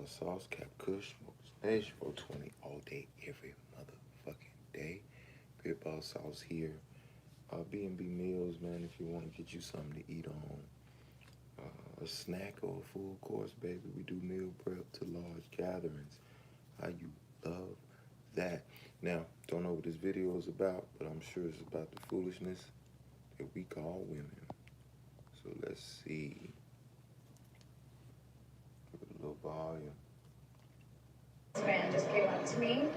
Sauce, Cap Kush, Smokes Nash, 420 all day, every motherfucking day. Beer Ball Sauce here. B&B Meals, man, if you want to get you something to eat on, a snack or a full course, baby. We do meal prep to large gatherings. How you love that. Now, don't know what this video is about, but I'm sure it's about the foolishness that we call women. So let's see. Give it a little volume. This man just came up to me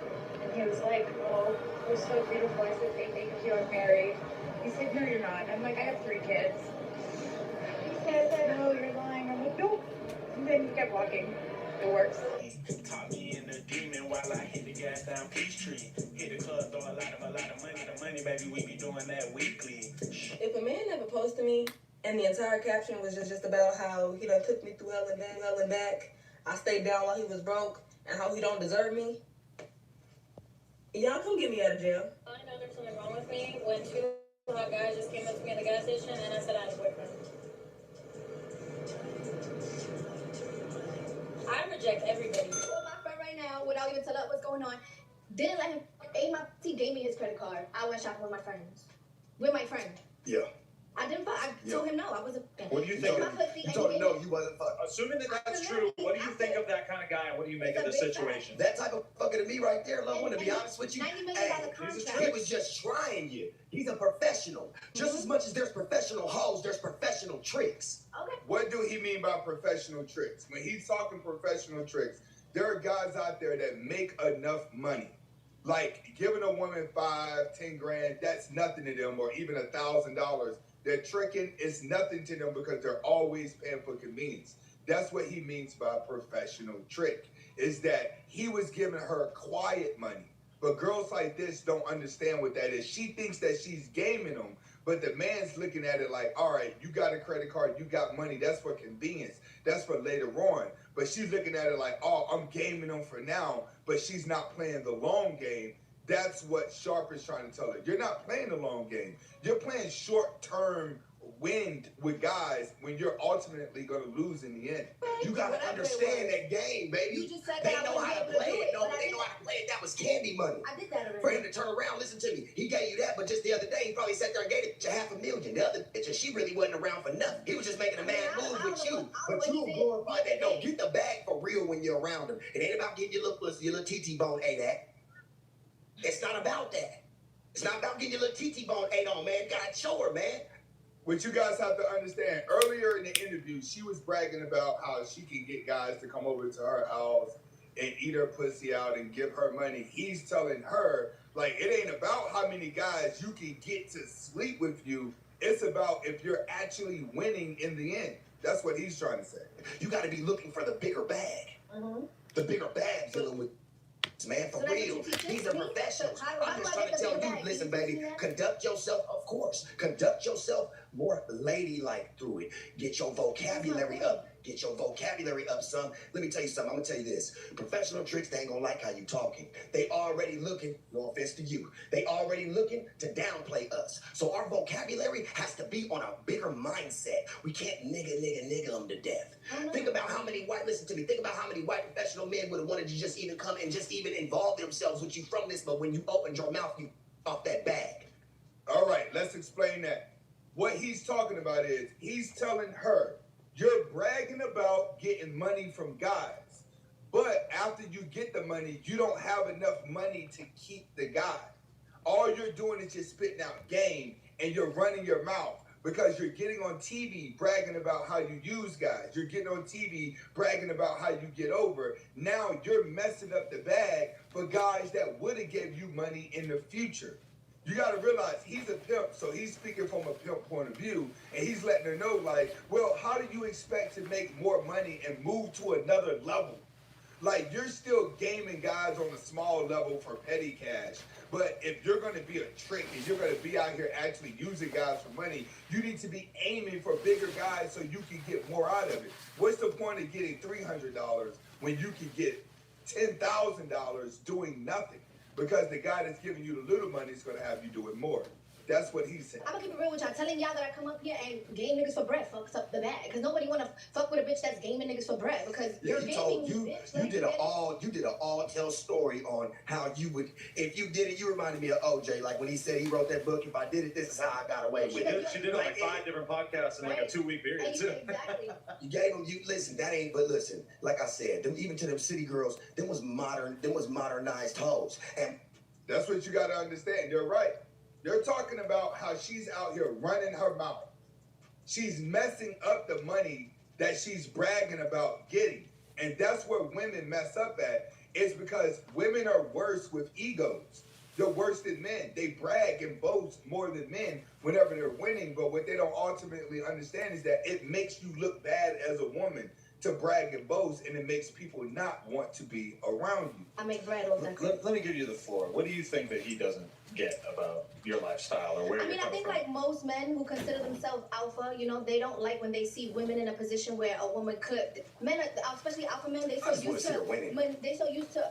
and he was like, "Oh, you're so beautiful." I said, "Thank you, I'm married." He said, "No, you're not." I'm like, "I have 3 kids." He said, "No, you're lying." I'm like, "Nope." And then he kept walking. It works. Taught me in the demon while I hit the gas down Peachtree. Hit the club, throw a lot of money, baby. We be doing that weekly. If a man never posted me and the entire caption was just about how he done took me through hell and back, I stayed down while he was broke, and how he don't deserve me, y'all come get me out of jail. I know there's something wrong with me when 2 hot guys just came up to me at the gas station and I said I had a boyfriend. I reject everybody. Well, my friend right now, without even telling what's going on, didn't let him. He gave me his credit card. I went shopping with my friends. With my friend. Yeah. I didn't fuck. I told him no. I wasn't. What do you think? You told him no, you wasn't fucking. Assuming that that's true, what do you think of that kind of guy and what do you make of the situation? That type of fucker to me right there, love one, to be honest with you. $90 million contract. He was just trying you. He's a professional. Just as much as there's professional hoes, there's professional tricks. Okay. What do he mean by professional tricks? When he's talking professional tricks, there are guys out there that make enough money. Like giving a woman 5, 10 grand, that's nothing to them, or even $1,000. They're tricking, it's nothing to them because they're always paying for convenience. That's what he means by professional trick, is that he was giving her quiet money. But girls like this don't understand what that is. She thinks that she's gaming them, but the man's looking at it like, all right, you got a credit card, you got money, that's for convenience. That's for later on. But she's looking at it like, oh, I'm gaming them for now, but she's not playing the long game. That's what Sharp is trying to tell her. You're not playing the long game. You're playing short-term wind with guys when you're ultimately going to lose in the end. You got to understand that game, baby. You just said they that I know wasn't how to able to play do it. it, No, but but I they know how to play it. That was candy money. I did that already. For him to turn around, listen to me. He gave you that, but just the other day, he probably sat there and gave it to $500,000. The other bitch, she really wasn't around for nothing. He was just making a mad move with you. But you glorify that. No, get the bag for real when you're around him. It ain't about getting your little pussy, your little TT bone ate at. It's not about that. It's not about getting your little TT bone ate on, man. You gotta show her, man. What you guys have to understand, earlier in the interview, she was bragging about how she can get guys to come over to her house and eat her pussy out and give her money. He's telling her, like, it ain't about how many guys you can get to sleep with you. It's about if you're actually winning in the end. That's what he's trying to say. You gotta be looking for the bigger bag. The bigger bag dealing with, man, for real. These are professionals. I'm just trying to tell you, listen, baby, conduct yourself, of course. Conduct yourself more ladylike through it. Get your vocabulary up. Get your vocabulary up, son. Let me tell you something. I'm going to tell you this. Professional tricks, they ain't going to like how you talking. They already looking, no offense to you, they already looking to downplay us. So our vocabulary has to be on a bigger mindset. We can't nigga them to death. Think about how many white, listen to me, think about how many white professional men would have wanted to just even come and just even involve themselves with you from this, but when you opened your mouth, you off that bag. All right, let's explain that. What he's talking about is he's telling her, you're bragging about getting money from guys, but after you get the money, you don't have enough money to keep the guy. All you're doing is just spitting out game, and you're running your mouth because you're getting on TV bragging about how you use guys. You're getting on TV bragging about how you get over. Now you're messing up the bag for guys that would have gave you money in the future. You got to realize he's a pimp, so he's speaking from a pimp point of view, and he's letting her know, like, well, how do you expect to make more money and move to another level? Like, you're still gaming guys on a small level for petty cash, but if you're going to be a trick and you're going to be out here actually using guys for money, you need to be aiming for bigger guys so you can get more out of it. What's the point of getting $300 when you can get $10,000 doing nothing? Because the guy that's giving you the little money is going to have you doing more. That's what he's saying. I'm gonna keep it real with y'all. Telling y'all that I come up here and game niggas for bread fucks up the bag. Because nobody wanna fuck with a bitch that's gaming niggas for bread. Because Yeah, you're you gaming told me, you bitch. you Like, did an all tell story on how you would, if you did it. You reminded me of OJ, like when he said he wrote that book. If I did it, this is how I got away with it. She did it on like 5 different podcasts in like a 2-week period too. Exactly. You gave them. You listen. That ain't. But listen, like I said, them, even to them city girls, them was modernized hoes. And That's what you got to understand. You're right. You're talking about how she's out here running her mouth. She's messing up the money that she's bragging about getting. And that's where women mess up at. It's because women are worse with egos. They're worse than men. They brag and boast more than men whenever they're winning. But what they don't ultimately understand is that it makes you look bad as a woman to brag and boast, and it makes people not want to be around you. I make bread all the time. Let me give you the floor. What do you think that he doesn't get about your lifestyle or where I you're mean, I coming think from? like most men who consider themselves alpha, you know, they don't like when they see women in a position where a woman could. Men, especially alpha men, they I just so wanna used see her winning. they so used to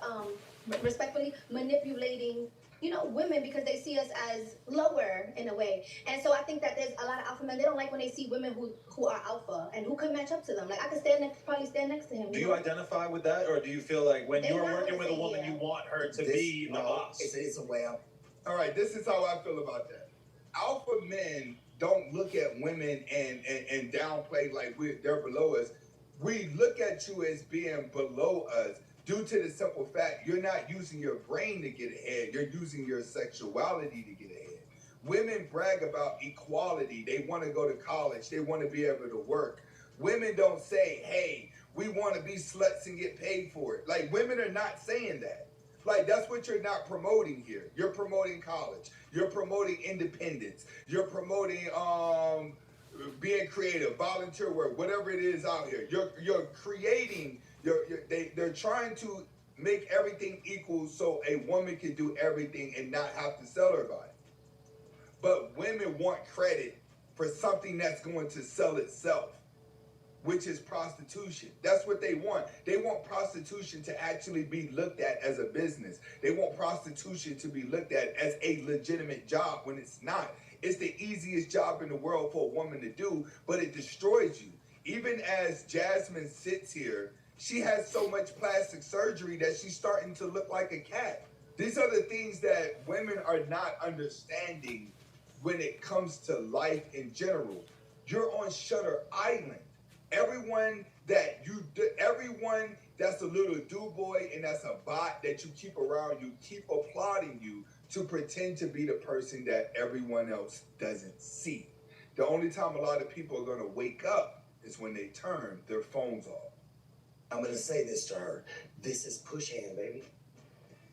respectfully manipulating, you know, women because they see us as lower in a way. And so I think that there's a lot of alpha men, they don't like when they see women who are alpha and who can match up to them. Like I could probably stand next to him. Do you identify with that, or do you feel like when They you're not working gonna with a say woman, yeah. you want her to this, be a no, boss? it's a way out. All right, this is how I feel about that. Alpha men don't look at women and downplay like they're below us. We look at you as being below us due to the simple fact you're not using your brain to get ahead. You're using your sexuality to get ahead. Women brag about equality. They want to go to college. They want to be able to work. Women don't say, hey, we want to be sluts and get paid for it. Like, women are not saying that. Like, that's what you're not promoting here. You're promoting college. You're promoting independence. You're promoting being creative, volunteer work, whatever it is out here. You're creating. They're trying to make everything equal so a woman can do everything and not have to sell her body. But women want credit for something that's going to sell itself, which is prostitution. That's what they want. They want prostitution to actually be looked at as a business. They want prostitution to be looked at as a legitimate job when it's not. It's the easiest job in the world for a woman to do, but it destroys you. Even as Jasmine sits here, she has so much plastic surgery that she's starting to look like a cat. These are the things that women are not understanding when it comes to life in general. You're on Shutter Island. Everyone that's a little do-boy and that's a bot that you keep around you, keep applauding you to pretend to be the person that everyone else doesn't see. The only time a lot of people are gonna wake up is when they turn their phones off. I'm gonna say this to her. This is push hand, baby.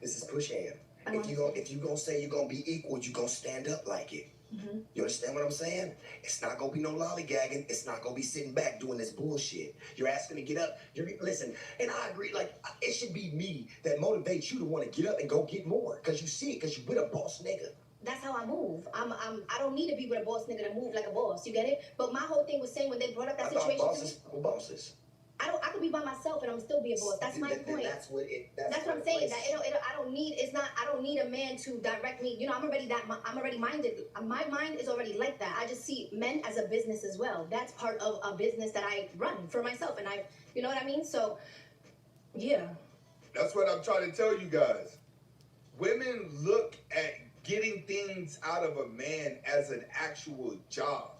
This is push hand. Uh-huh. If you gonna say you're gonna be equal, you gonna stand up like it. Mm-hmm. You understand what I'm saying? It's not gonna be no lollygagging. It's not gonna be sitting back doing this bullshit. You're asking to get up. Listen, and I agree. Like, it should be me that motivates you to want to get up and go get more, cause you see it, cause you with a boss nigga. That's how I move. I don't need to be with a boss nigga to move like a boss. You get it? But my whole thing was saying when they brought up that I thought situation to me, bosses were bosses. I could be by myself and I'm still be a boss. That's my point. That's what That's what I'm saying. That I don't need a man to direct me. You know, I'm already minded. My mind is already like that. I just see men as a business as well. That's part of a business that I run for myself, and you know what I mean? So, yeah. That's what I'm trying to tell you guys. Women look at getting things out of a man as an actual job.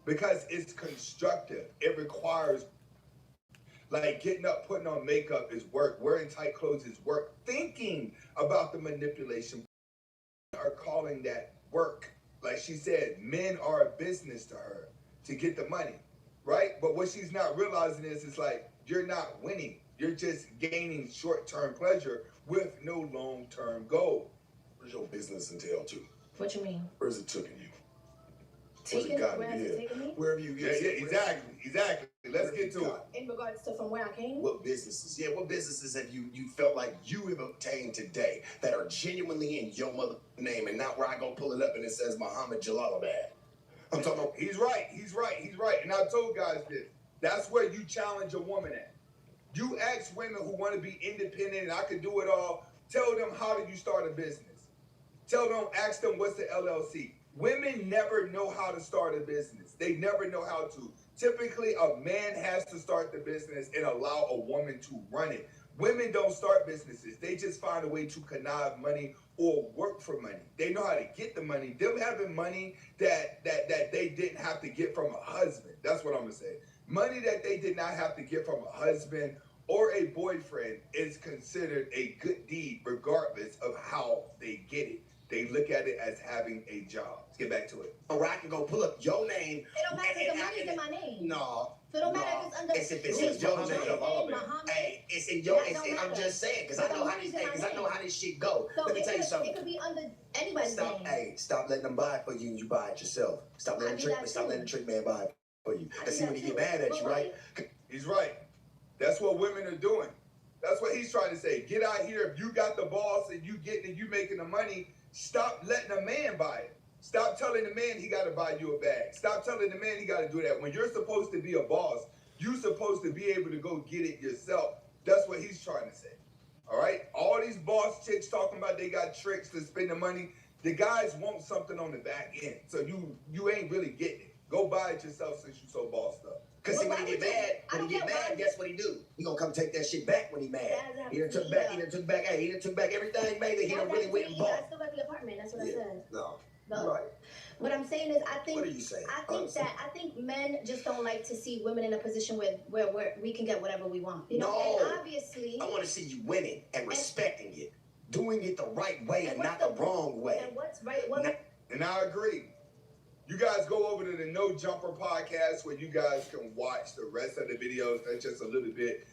Because it's constructive. It requires, like, getting up, putting on makeup is work. Wearing tight clothes is work. Thinking about the manipulation are calling that work. Like she said, men are a business to her to get the money, right? But what she's not realizing is it's like, you're not winning. You're just gaining short-term pleasure with no long-term goal. Where's your business entail to? What you mean? Where's it taking you? Taking where has it taken me? Wherever you Yeah, get. exactly. Let's get to it. In regards to from where I came? What businesses? Yeah, what businesses have you felt like you have obtained today that are genuinely in your mother name and not where I go pull it up and it says Muhammad Jalalabad? I'm talking about. He's right. And I told guys this. That's where you challenge a woman at. You ask women who want to be independent and I can do it all, tell them, how did you start a business? Tell them, ask them what's the LLC. Women never know how to start a business. They never know how to. Typically, a man has to start the business and allow a woman to run it. Women don't start businesses. They just find a way to connive money or work for money. They know how to get the money. Them having money that they didn't have to get from a husband. That's what I'm gonna say. Money that they did not have to get from a husband or a boyfriend is considered a good deed regardless of how they get it. They look at it as having a job. Let's get back to it. Or I can go pull up your name. It don't matter if the money's in my name. No. So it don't matter if it's under. It's if it's in your name. Hey, it's in your. I'm just saying because I know how this shit go. So Let me tell you something. It could be under anybody's name. Stop letting them buy it for you and you buy it yourself. Stop letting the trick man buy it for you. And see when he get mad at you, right? He's right. That's what women are doing. That's what he's trying to say. Get out here. If you got the boss and you getting it, you making the money, stop letting a man buy it. Stop telling the man he got to buy you a bag. Stop telling the man he got to do that. When you're supposed to be a boss, you're supposed to be able to go get it yourself. That's what he's trying to say. All right? All these boss chicks talking about they got tricks to spend the money. The guys want something on the back end. So you ain't really getting it. Go buy it yourself since you so bossed up. Because see, when he get mad, guess what he do? He gonna come take that shit back when he mad. He done took back everything, baby. He done really went and bought. I still got the apartment. That's what I said. No. Right. What I'm saying is, I think. What are you saying? I think men just don't like to see women in a position where we can get whatever we want. You know, no. and obviously. I want to see you winning and respecting it, doing it the right way and not the wrong way. And what's right? And I agree. You guys go over to the No Jumper podcast where you guys can watch the rest of the videos. That's just a little bit.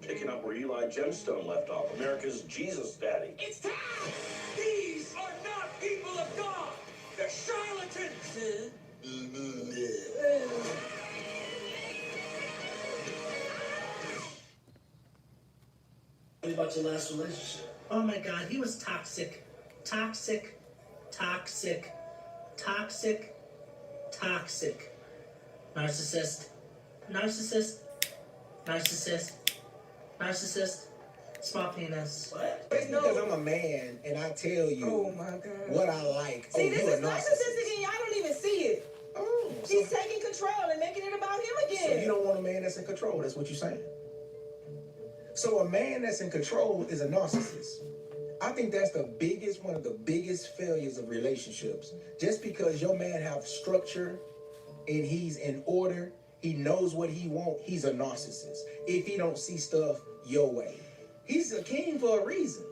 Picking up where Eli Gemstone left off, America's Jesus daddy. It's time! These are not people of God! They're charlatans! Tell me about your last relationship. Oh my God, he was toxic. Toxic. Toxic. Toxic. Toxic. Narcissist. Narcissist. Narcissist. Narcissist. Small penis. What? It's because I'm a man and I tell you what I like. See, this is narcissistic and y'all don't even see it. Oh, He's taking control and making it about him again. So you don't want a man that's in control. That's what you're saying. So a man that's in control is a narcissist. I think that's one of the biggest failures of relationships. Just because your man have structure and he's in order, he knows what he wants, he's a narcissist. If he don't see stuff your way. He's a king for a reason.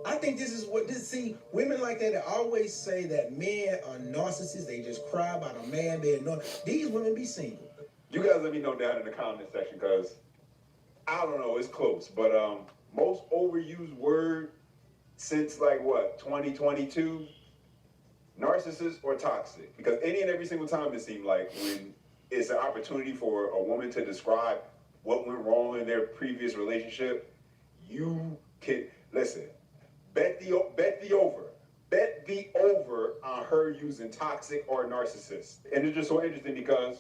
I think see, women like that always say that men are narcissists. They just cry about a man being These women be single. You guys let me know down in the comment section because I don't know, it's close. But most overused word since 2022, narcissist or toxic. Because any and every single time it seemed like when it's an opportunity for a woman to describe what went wrong in their previous relationship, you can listen. Bet the over on her using toxic or narcissist. And it's just so interesting because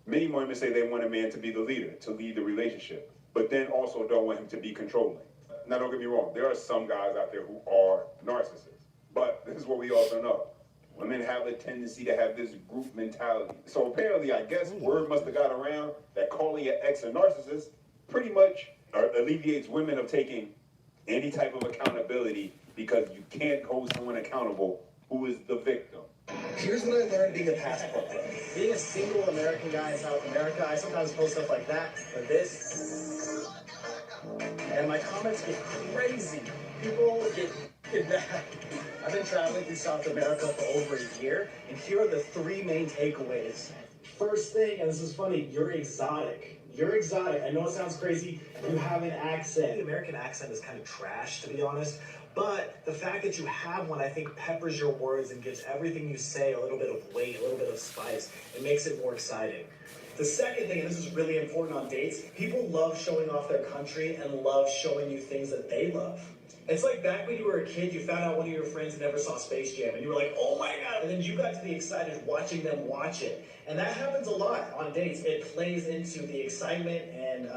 many women say they want a man to be the leader, to lead the relationship, but then also don't want him to be controlling. Now, don't get me wrong. There are some guys out there who are narcissists, but this is what we also know. Women have a tendency to have this group mentality. So apparently, I guess word must have got around that calling your ex a narcissist pretty much alleviates women of taking any type of accountability because you can't hold someone accountable who is the victim. Here's what I learned being a passport pro. Being a single American guy in South America, I sometimes post stuff like that, or this, and my comments get crazy. People get mad. I've been traveling through South America for over a year, and here are the 3 main takeaways. First thing, and this is funny, you're exotic. You're exotic. I know it sounds crazy. You have an accent. The American accent is kind of trash, to be honest. But the fact that you have one, I think, peppers your words and gives everything you say a little bit of weight, a little bit of spice. It makes it more exciting. The second thing, and this is really important on dates, people love showing off their country and love showing you things that they love. It's like back when you were a kid, you found out one of your friends never saw Space Jam, and you were like, oh my God, and then you got to be excited watching them watch it. And that happens a lot on dates. It plays into the excitement and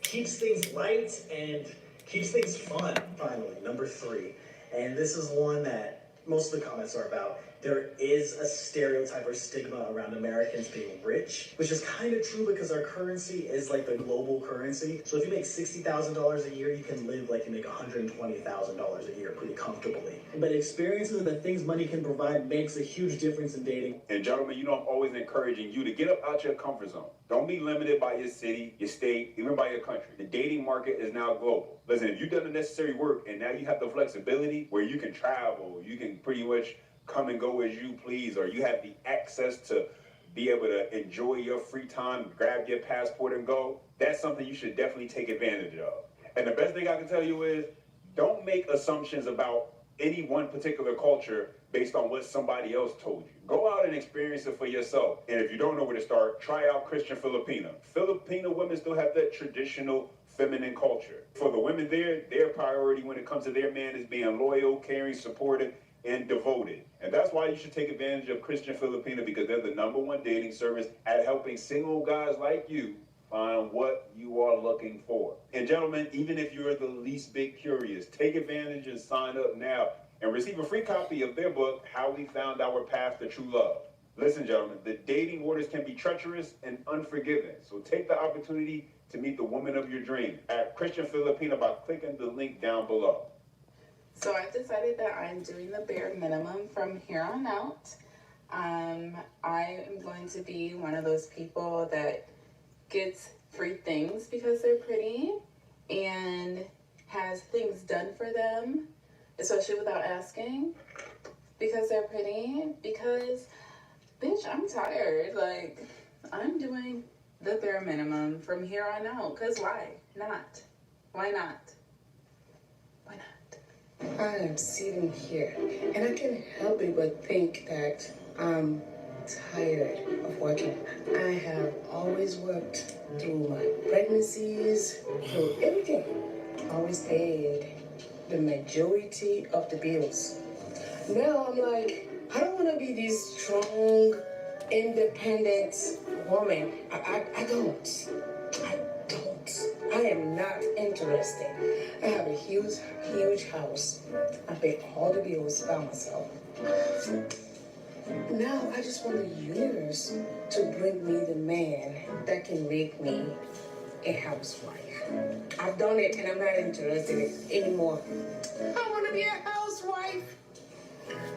keeps things light and keeps things fun. Finally, number 3, and this is one that most of the comments are about. There is a stereotype or stigma around Americans being rich, which is kind of true because our currency is like the global currency. So if you make $60,000 a year, you can live like you make $120,000 a year pretty comfortably. But experiences and the things money can provide makes a huge difference in dating. And gentlemen, you know I'm always encouraging you to get up out your comfort zone. Don't be limited by your city, your state, even by your country. The dating market is now global. Listen, if you've done the necessary work and now you have the flexibility where you can travel, you can pretty much come and go as you please, or you have the access to be able to enjoy your free time, grab your passport and go, that's something you should definitely take advantage of. And the best thing I can tell you is, don't make assumptions about any one particular culture based on what somebody else told you. Go out and experience it for yourself. And if you don't know where to start, try out Christian Filipina. Filipino women still have that traditional feminine culture. For the women there, their priority when it comes to their man is being loyal, caring, supportive, and devoted. And that's why you should take advantage of Christian Filipina, because they're the #1 dating service at helping single guys like you find what you are looking for. And gentlemen, even if you're the least bit curious, take advantage and sign up now and receive a free copy of their book, How We Found Our Path to True Love. Listen, gentlemen, the dating waters can be treacherous and unforgiving. So take the opportunity to meet the woman of your dreams at Christian Filipina by clicking the link down below. So I've decided that I'm doing the bare minimum from here on out. I am going to be one of those people that gets free things because they're pretty and has things done for them, especially without asking, because they're pretty. Because, bitch, I'm tired. Like, I'm doing the bare minimum from here on out. Because why not? Why not? Why not? I am sitting here and I can't help it but think that I'm tired of working. I have always worked through my pregnancies, through everything. Always paid the majority of the bills. Now I'm like, I don't want to be this strong, independent woman. I don't. I am not interested. I have a huge house. I pay all the bills by myself. Now I just want the universe to bring me the man that can make me a housewife. I've done it and I'm not interested anymore. I want to be a housewife.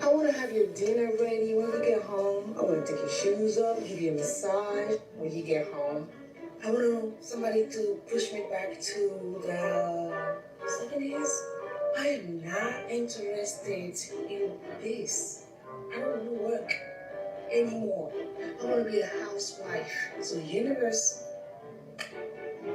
I want to have your dinner ready when we get home. I want to take your shoes off, give you a massage when you get home. I want somebody to push me back to the 70s. I am not interested in this. I don't want to work anymore. I want to be a housewife. So universe,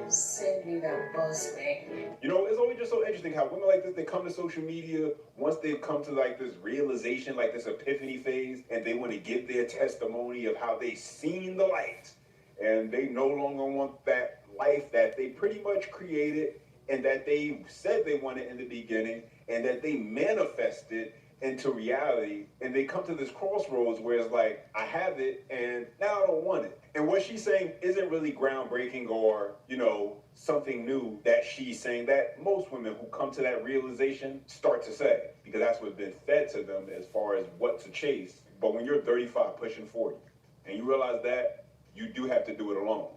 send me that boss man. You know, it's always just so interesting how women like this, they come to social media once they've come to like this realization, like this epiphany phase, and they want to give their testimony of how they seen the light. And they no longer want that life that they pretty much created and that they said they wanted in the beginning and that they manifested into reality. And they come to this crossroads where it's like, I have it and now I don't want it. And what she's saying isn't really groundbreaking or, you know, something new that she's saying that most women who come to that realization start to say, because that's what's been fed to them as far as what to chase. But when you're 35 pushing 40 and you realize that, you do have to do it alone.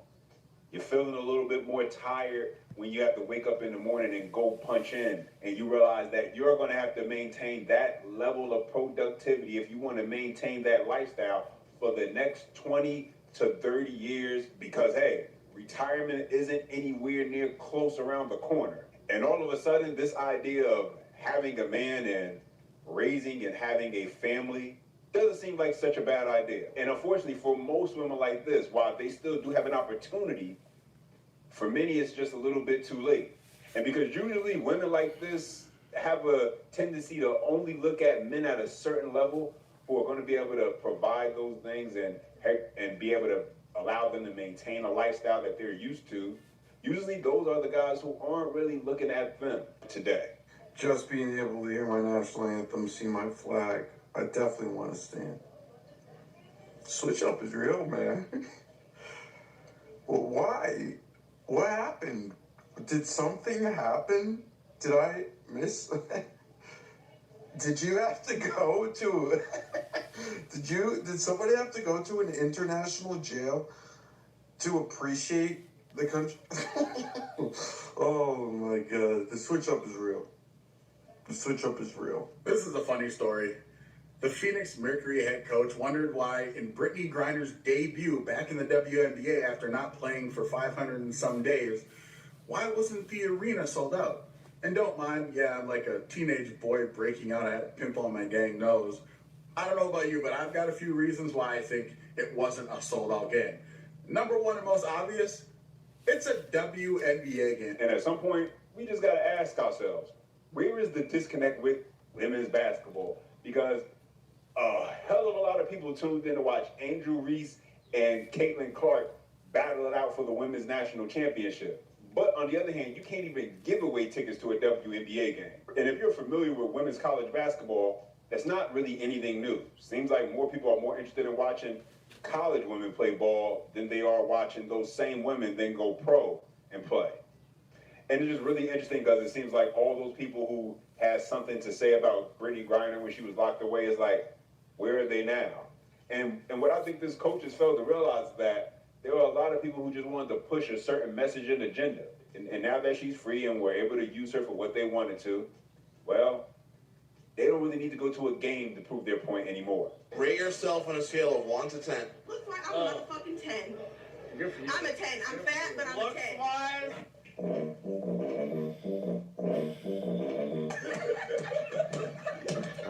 You're feeling a little bit more tired when you have to wake up in the morning and go punch in, and you realize that you're going to have to maintain that level of productivity if you want to maintain that lifestyle for the next 20 to 30 years, because hey, retirement isn't anywhere near close around the corner. And all of a sudden, this idea of having a man and raising and having a family doesn't seem like such a bad idea. And unfortunately, for most women like this, while they still do have an opportunity, for many it's just a little bit too late. And because usually women like this, have a tendency to only look at men at a certain level who are going to be able to provide those things and be able to allow them to maintain a lifestyle that they're used to, usually those are the guys who aren't really looking at them today. Just being able to hear my national anthem, see my flag, I definitely want to stand. Switch up is real, man. Well, why? What happened? Did something happen? Did I miss? Did you have to go to? Did somebody have to go to an international jail to appreciate the country? Oh my God, the switch up is real. The switch up is real. This is a funny story. The Phoenix Mercury head coach wondered why in Brittany Griner's debut back in the WNBA after not playing for 500 and some days, why wasn't the arena sold out? And don't mind, yeah, I'm like a teenage boy breaking out. I had a pimple on my dang nose. I don't know about you, but I've got a few reasons why I think it wasn't a sold out game. Number one and most obvious, it's a WNBA game. And at some point, we just got to ask ourselves, where is the disconnect with women's basketball? Because a hell of a lot of people tuned in to watch Angel Reese and Caitlin Clark battle it out for the women's national championship. But on the other hand, you can't even give away tickets to a WNBA game. And if you're familiar with women's college basketball, that's not really anything new. Seems like more people are more interested in watching college women play ball than they are watching those same women then go pro and play. And it's just really interesting because it seems like all those people who had something to say about Brittany Griner when she was locked away is like, where are they now? And what I think this coach has failed to realize is that there are a lot of people who just wanted to push a certain message and agenda. And now that she's free and we're able to use her for what they wanted to, well, they don't really need to go to a game to prove their point anymore. Rate yourself on a scale of 1 to 10. Looks like I'm a motherfucking 10. I'm a 10. I'm fat, but I'm a 10.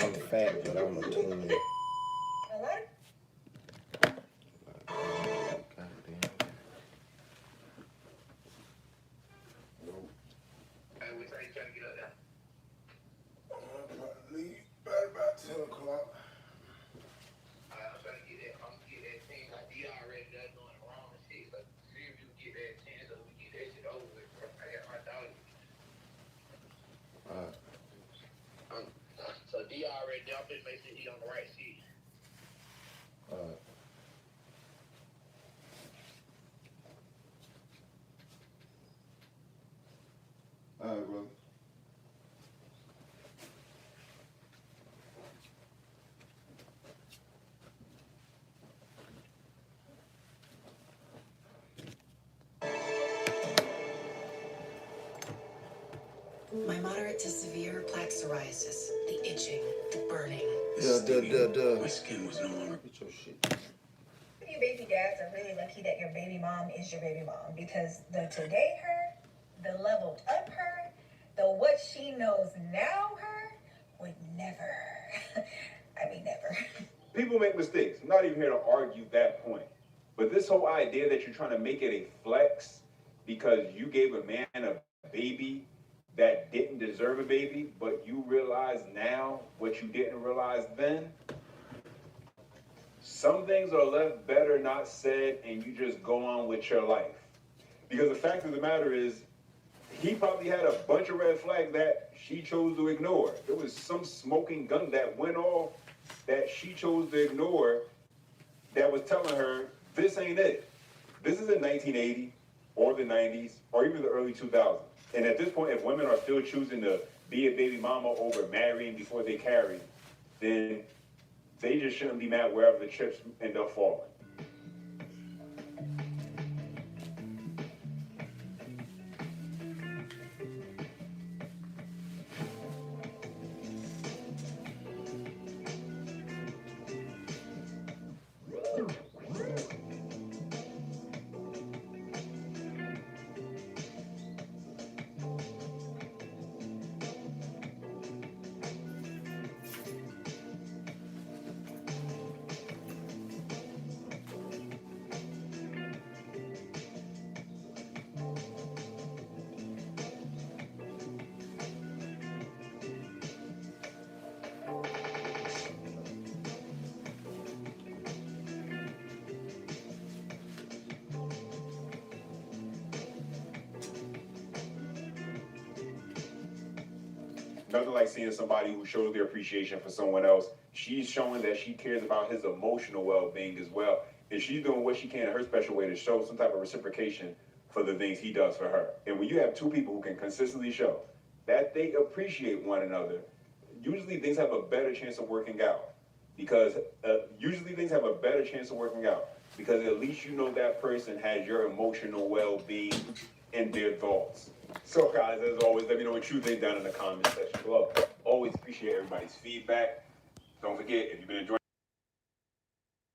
I'm fat, but I'm a 10. About 10 o'clock. I'm trying to get that 10. Like, D already done doing it wrong and shit. So, see if you can get that 10 so we get that shit over with, bro. I got my dog. So, D already done. I'm finna make sure he on the right shit. All right, bro. My moderate to severe plaque psoriasis, the itching, the burning. My skin was no longer. Get your shit. Your baby dads are really lucky that your baby mom is your baby mom, because the today her, the leveled up her, the what she knows now her would never. I mean, never. People make mistakes. I'm not even here to argue that point. But this whole idea that you're trying to make it a flex because you gave a man a baby that didn't deserve a baby, but you realize now what you didn't realize then. Some things are left better not said, and you just go on with your life. Because the fact of the matter is, he probably had a bunch of red flags that she chose to ignore. There was some smoking gun that went off that she chose to ignore that was telling her, this ain't it. This isn't 1980 or the 90s or even the early 2000s. And at this point, if women are still choosing to be a baby mama over marrying before they carry, then they just shouldn't be mad wherever the chips end up falling. Nothing like seeing somebody who shows their appreciation for someone else. She's showing that she cares about his emotional well-being as well. And she's doing what she can in her special way to show some type of reciprocation for the things he does for her. And when you have two people who can consistently show that they appreciate one another, usually things have a better chance of working out. Because because at least you know that person has your emotional well-being in their thoughts. So guys, as always, let me know what you think down in the comment section below. Always appreciate everybody's feedback. Don't forget, if you've been enjoying